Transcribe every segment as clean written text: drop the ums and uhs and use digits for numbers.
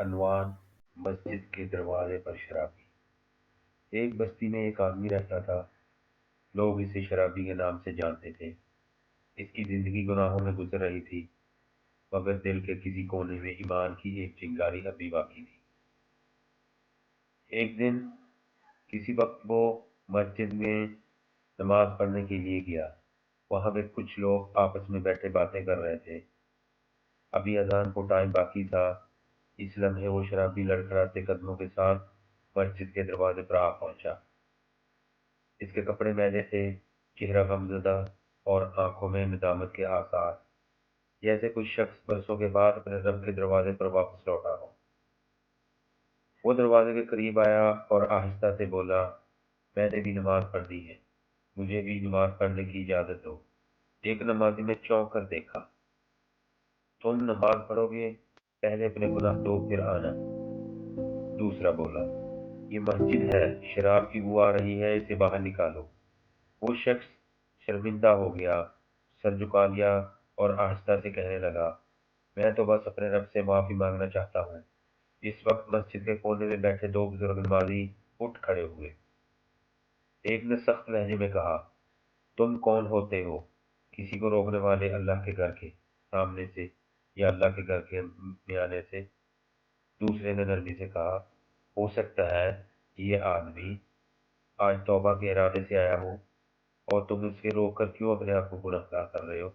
عنوان: مسجد کے دروازے پر شرابی۔ ایک بستی میں ایک آدمی رہتا تھا۔ لوگ اسے شرابی کے نام سے جانتے تھے۔ اس کی زندگی گناہوں میں گزر رہی تھی، مگر دل کے کسی کونے میں ایمان کی ایک چنگاری ابھی باقی تھی۔ ایک دن کسی وقت وہ مسجد میں نماز پڑھنے کے لیے گیا۔ وہاں پہ کچھ لوگ آپس میں بیٹھے باتیں کر رہے تھے۔ ابھی اذان کو ٹائم باقی تھا۔ اس لمحے وہ شرابی لڑکھڑاتے قدموں کے ساتھ مسجد کے دروازے پر آ پہنچا۔ اس کے کپڑے میلے تھے، چہرہ غمزدہ اور آنکھوں میں ندامت کے آثار، جیسے کوئی شخص برسوں کے بعد اپنے رب کے دروازے پر واپس لوٹا ہو۔ وہ دروازے کے قریب آیا اور آہستہ سے بولا، میں نے بھی نماز پڑھ لی ہے، مجھے بھی نماز پڑھنے کی اجازت دو۔ ایک نمازی نے چونک کر دیکھا۔ تم نماز پڑھو گے؟ پہلے اپنے گناہ دو پھر آنا۔ دوسرا بولا، یہ مسجد ہے، شراب کی بو آ رہی ہے، اسے باہر نکالو۔ وہ شخص شرمندہ ہو گیا، سر جھکا لیا اور آہستہ سے کہنے لگا، میں تو بس اپنے رب سے معافی مانگنا چاہتا ہوں۔ اس وقت مسجد کے کونے میں بیٹھے دو بزرگ نمازی اٹھ کھڑے ہوئے۔ ایک نے سخت لہجے میں کہا، تم کون ہوتے ہو؟ کسی کو روکنے والے اللہ کے گھر کے سامنے سے یا اللہ کے گھر کے میں آنے سے؟ دوسرے نے نرمی سے کہا، ہو سکتا ہے یہ آدمی آج توبہ کے ارادے سے آیا ہو، اور تم اسے روک کر کیوں اپنے آپ کو گنہگار کر رہے ہو؟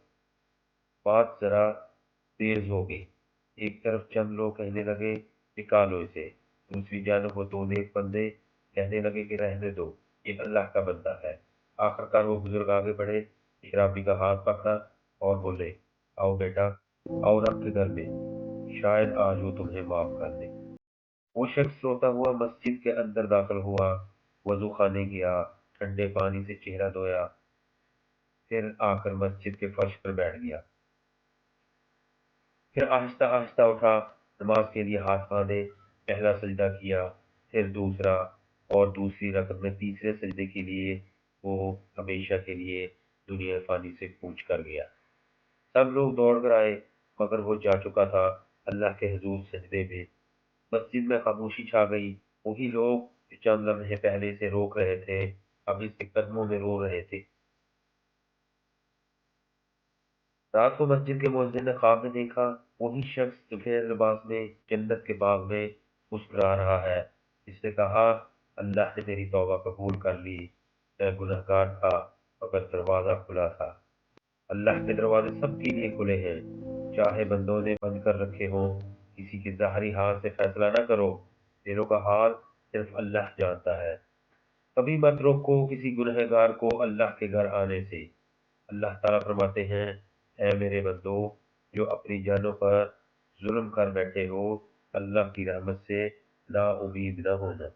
بات ذرا تیز ہو گئی۔ ایک طرف چند لوگ کہنے لگے، نکالو اسے۔ دوسری جانب وہ دو نیک بندے کہنے لگے کہ رہنے دو، یہ اللہ کا بندہ ہے۔ آخرکار وہ بزرگ آگے بڑھے، شرابی کا ہاتھ پکڑا اور بولے، آؤ بیٹا، آؤ رب کے گھر میں، شاید آج وہ تمہیں معاف کر دے۔ وہ شخص روتا ہوا مسجد کے اندر داخل ہوا، وضو خانے گیا، ٹھنڈے پانی سے چہرہ دھویا، پھر آ کر مسجد کے فرش پر بیٹھ گیا۔ پھر آہستہ آہستہ اٹھا، نماز کے لیے ہاتھ باندھے، پہلا سجدہ کیا، پھر دوسرا، اور دوسری رکعت میں تیسرے سجدے کے لیے وہ ہمیشہ کے لیے دنیا فانی سے کوچ کر گیا۔ سب لوگ دوڑ کر آئے، مگر وہ جا چکا تھا اللہ کے حضور سجدے میں۔ مسجد میں خاموشی چھا گئی۔ وہی لوگ جو چند لمحے پہلے سے روک رہے تھے، اب اس کے قدموں میں رو رہے تھے۔ رات کو مسجد کے مؤذن نے خواب میں دیکھا، وہی شخص سفید لباس میں جنت کے باغ میں مسکرا رہا ہے۔ اس نے کہا، اللہ نے میری توبہ قبول کر لی، میں گنہگار تھا مگر دروازہ کھلا تھا۔ اللہ کے دروازے سب کے لیے کھلے ہیں، چاہے بندوں نے بند کر رکھے ہوں۔ کسی کے ظاہری حال سے فیصلہ نہ کرو، دلوں کا حال صرف اللہ جانتا ہے۔ کبھی مت روکو کسی گنہگار کو اللہ کے گھر آنے سے۔ اللہ تعالیٰ فرماتے ہیں، اے میرے بندو، جو اپنی جانوں پر ظلم کر بیٹھے ہو، اللہ کی رحمت سے نا امید نہ ہونا۔